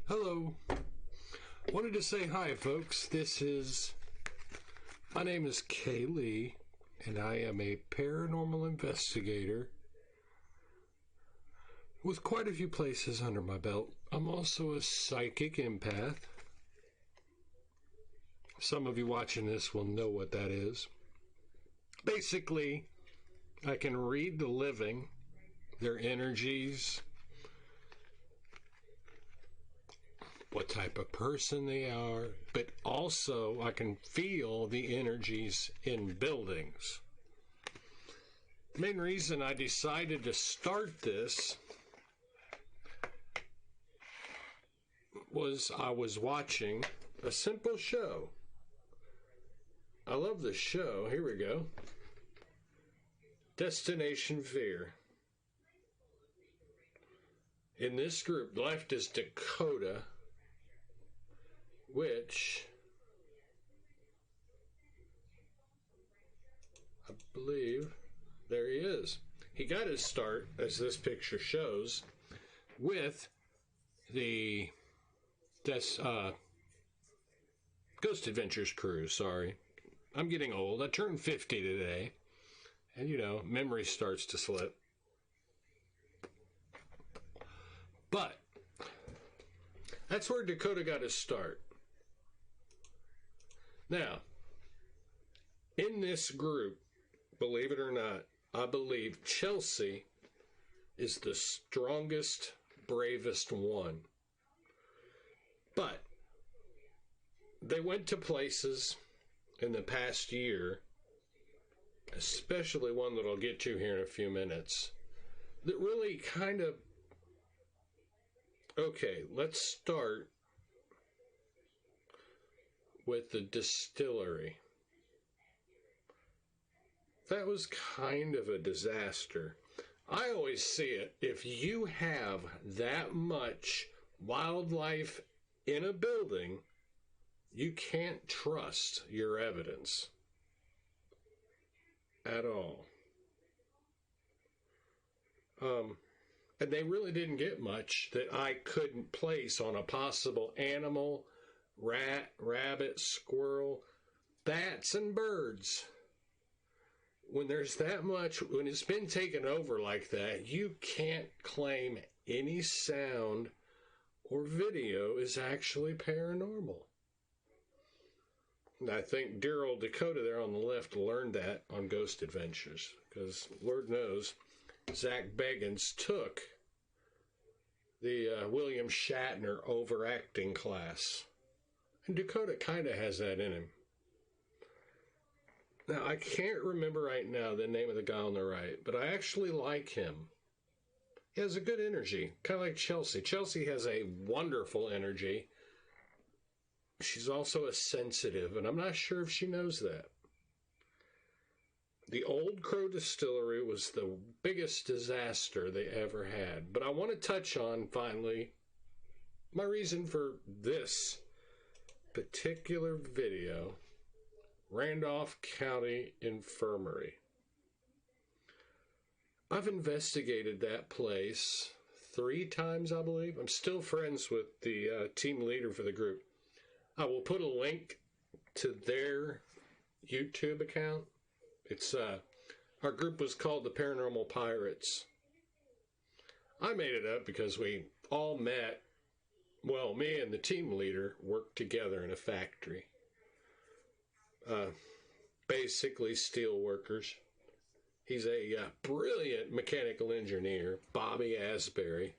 Hello. Wanted to say hi, folks. My name is KLee, and I am a paranormal investigator with quite a few places under my belt. I'm also a psychic empath. Some of you watching this will know what that is. Basically, I can read the living, their energies, what type of person they are, but also I can feel the energies in buildings. The main reason I decided to start this was I was watching a simple show. I love this show. Here we go. Destination Fear. In this group, left is Dakota, which I believe, there he is. He got his start, as this picture shows, with the Ghost Adventures crew. Sorry, I'm getting old. I turned 50 today, and memory starts to slip. But that's where Dakota got his start. Now, in this group, believe it or not, I believe Chelsea is the strongest, bravest one. But they went to places in the past year, especially one that I'll get to here in a few minutes, that really kind of... Okay, let's start with the distillery. That was kind of a disaster. I always see it, if you have that much wildlife in a building, you can't trust your evidence at all. And they really didn't get much that I couldn't place on a possible animal, rat, rabbit, squirrel, bats, and birds. When there's that much, when it's been taken over like that, you can't claim any sound or video is actually paranormal. And I think dear old Dakota there on the left learned that on Ghost Adventures, because Lord knows Zach Bagans took the William Shatner overacting class. And Dakota kind of has that in him. Now, I can't remember right now the name of the guy on the right, but I actually like him. He has a good energy, kind of like Chelsea. Chelsea has a wonderful energy. She's also a sensitive, and I'm not sure if she knows that. The Old Crow Distillery was the biggest disaster they ever had. But I want to touch on, finally, my reason for this particular video. Randolph County Infirmary. I've investigated that place 3 times, I believe. I'm still friends with the team leader for the group. I will put a link to their YouTube account. It's our group was called the Paranormal Pirates. I made it up because we all met. Well, me and the team leader worked together in a factory. Basically steel workers. He's a brilliant mechanical engineer, Bobby Asbury.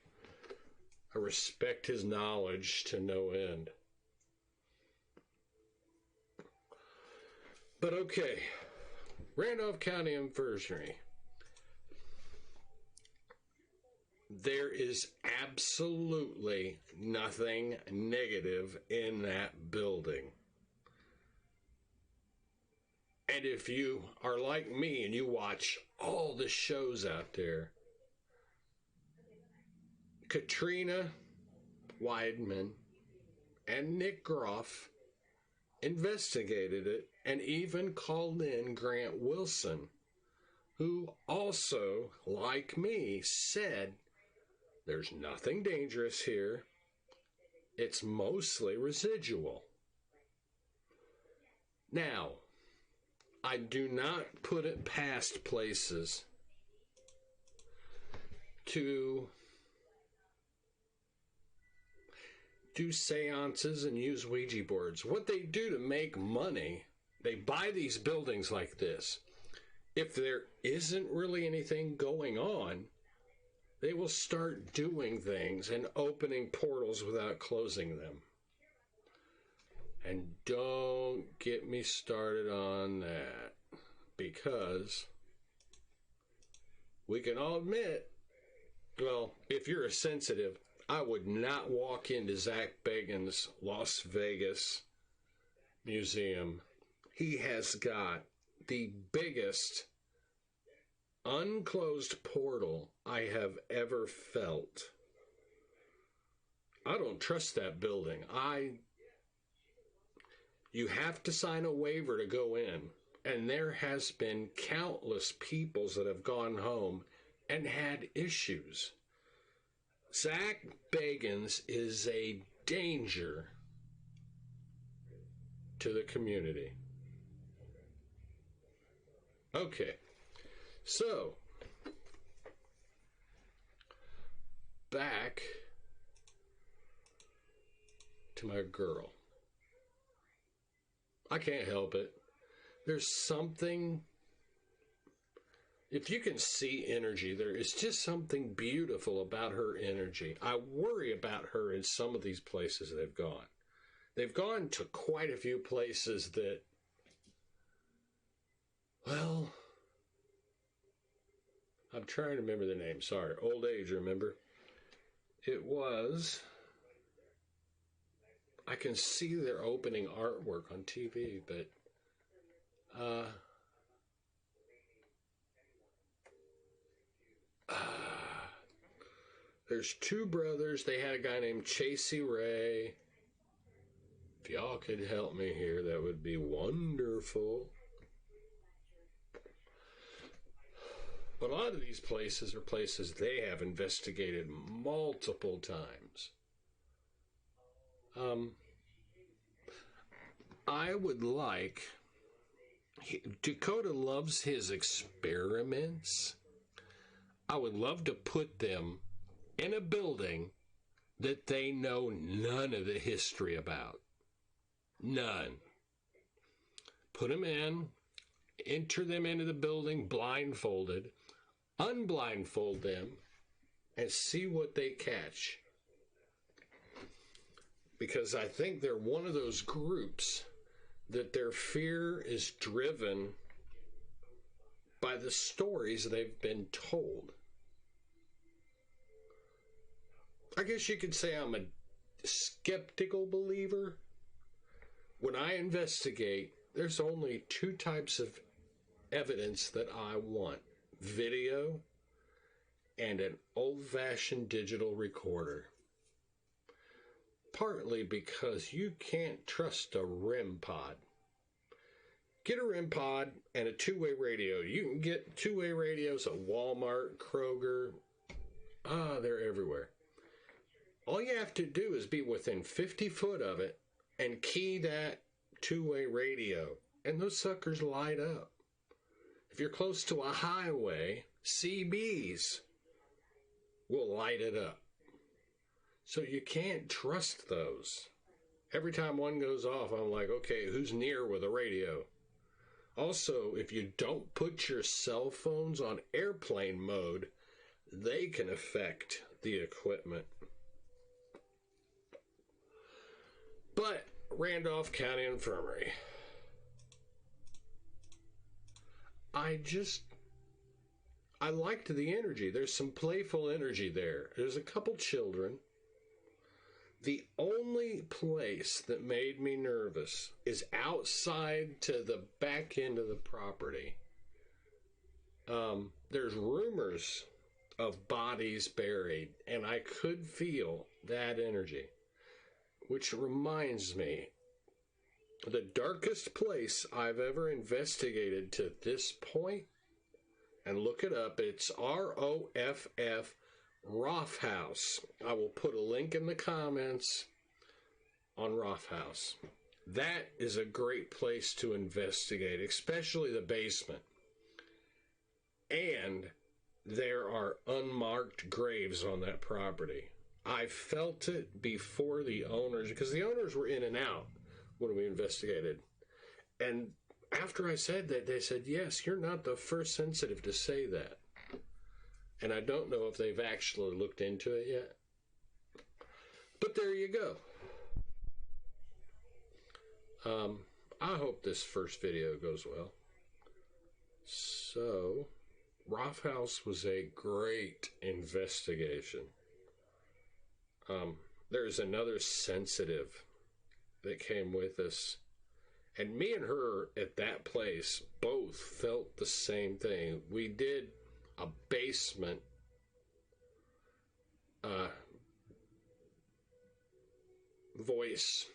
I respect his knowledge to no end. But okay, Randolph County Infirmary. There is absolutely nothing negative in that building. And if you are like me and you watch all the shows out there, Katrina Weidman and Nick Groff investigated it and even called in Grant Wilson, who also, like me, said there's nothing dangerous here. It's mostly residual. Now, I do not put it past places to do seances and use Ouija boards. What they do to make money, they buy these buildings like this. If there isn't really anything going on, they will start doing things and opening portals without closing them. And don't get me started on that, because we can all admit, well, if you're a sensitive, I would not walk into Zach Bagans' Las Vegas museum. He has got the biggest unclosed portal I have ever felt. I don't trust that building. You have to sign a waiver to go in, and there has been countless peoples that have gone home and had issues. Zach Bagans is a danger to the community. Okay, so back to my girl. I can't help it. There's something, if you can see energy, there is just something beautiful about her energy. I worry about her in some of these places they've gone. They've gone to quite a few places that, well, I'm trying to remember the name. Sorry, old age, remember? It was, I can see their opening artwork on TV, but there's two brothers. They had a guy named Chasey Ray. If y'all could help me here, that would be wonderful. But a lot of these places are places they have investigated multiple times. I would like, Dakota loves his experiments. I would love to put them in a building that they know none of the history about. None. Put them in, enter them into the building blindfolded, unblindfold them, and see what they catch. Because I think they're one of those groups that their fear is driven by the stories they've been told. I guess you could say I'm a skeptical believer. When I investigate, there's only two types of evidence that I want: video and an old-fashioned digital recorder. Partly because you can't trust a REM pod. Get a REM pod and a two-way radio. You can get two-way radios at Walmart, Kroger. They're everywhere. All you have to do is be within 50 foot of it and key that two-way radio, and those suckers light up. If you're close to a highway, CBs will light it up. So you can't trust those. Every time one goes off, I'm like, okay, who's near with a radio? Also, if you don't put your cell phones on airplane mode, they can affect the equipment. But Randolph County Infirmary, I liked the energy. There's some playful energy there. There's a couple children. The only place that made me nervous is outside to the back end of the property. There's rumors of bodies buried, and I could feel that energy. Which reminds me, the darkest place I've ever investigated to this point, and look it up, it's ROFF, Roff House. I will put a link in the comments. on Rough House. That is a great place to investigate, especially the basement. And there are unmarked graves on that property. I felt it before the owners, because the owners were in and out when we investigated. And after I said that, they said, yes, you're not the first sensitive to say that. And I don't know if they've actually looked into it yet. But there you go. I hope this first video goes well. So, Rough House was a great investigation. There's another sensitive that came with us. And me and her at that place both felt the same thing. We did a basement voice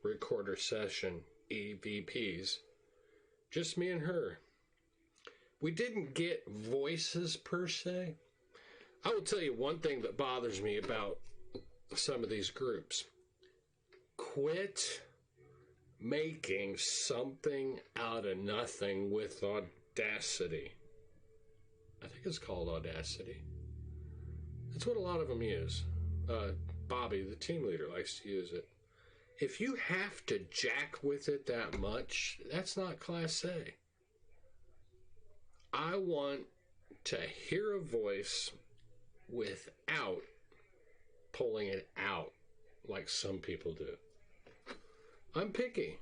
recorder session, EVPs. Just me and her. We didn't get voices per se. I will tell you one thing that bothers me about some of these groups. Quit making something out of nothing with Audacity. I think it's called Audacity. That's what a lot of them use. Bobby, the team leader, likes to use it. If you have to jack with it that much, that's not Class A. I want to hear a voice without pulling it out like some people do. I'm picky.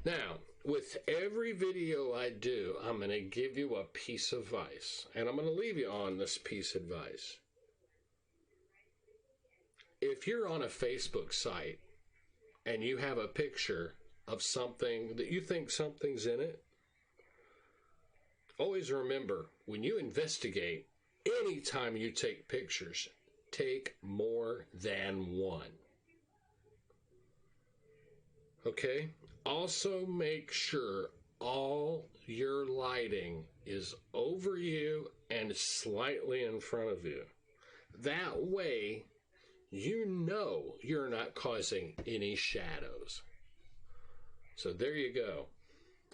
Now, with every video I do, I'm going to give you a piece of advice. And I'm going to leave you on this piece of advice. If you're on a Facebook site and you have a picture of something that you think something's in it, always remember, when you investigate, anytime you take pictures, take more than one. Okay? Also make sure all your lighting is over you and slightly in front of you. That way, you know you're not causing any shadows. So there you go.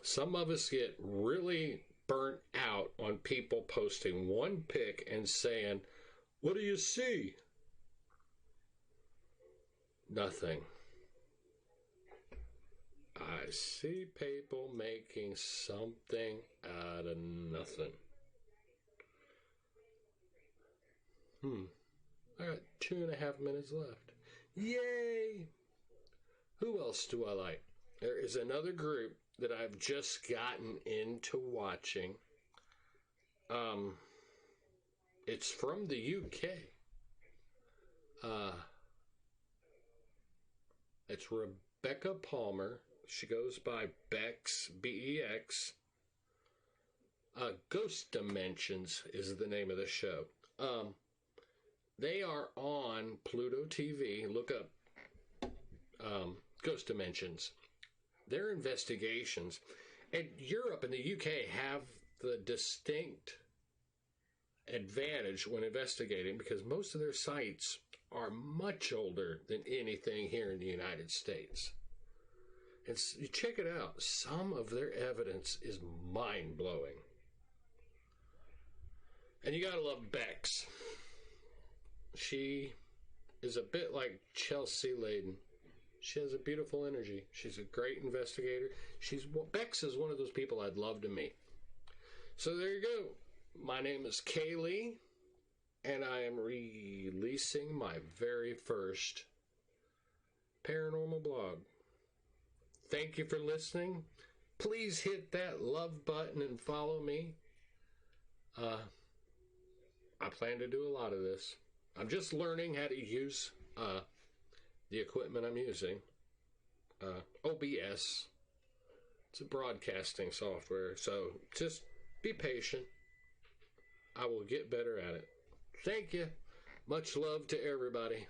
Some of us get really burnt out on people posting one pic and saying, "What do you see?" Nothing. I see people making something out of nothing. I got 2.5 minutes left. Yay! Who else do I like? There is another group that I've just gotten into watching. It's from the UK. It's Rebecca Palmer. She goes by Bex, B-E-X. Ghost Dimensions is the name of the show. They are on Pluto TV. Look up Ghost Dimensions. Their investigations. And Europe and the UK have the distinct advantage when investigating because most of their sites are much older than anything here in the United States. And you check it out. Some of their evidence is mind-blowing. And you gotta love Bex. She is a bit like Chelsea Layden. She has a beautiful energy. She's a great investigator. Bex is one of those people I'd love to meet. So there you go. My name is KLee, and I am releasing my very first paranormal blog. Thank you for listening. Please hit that love button and follow me. I plan to do a lot of this. I'm just learning how to use the equipment I'm using. OBS. It's a broadcasting software, so just be patient. I will get better at it. Thank you. Much love to everybody.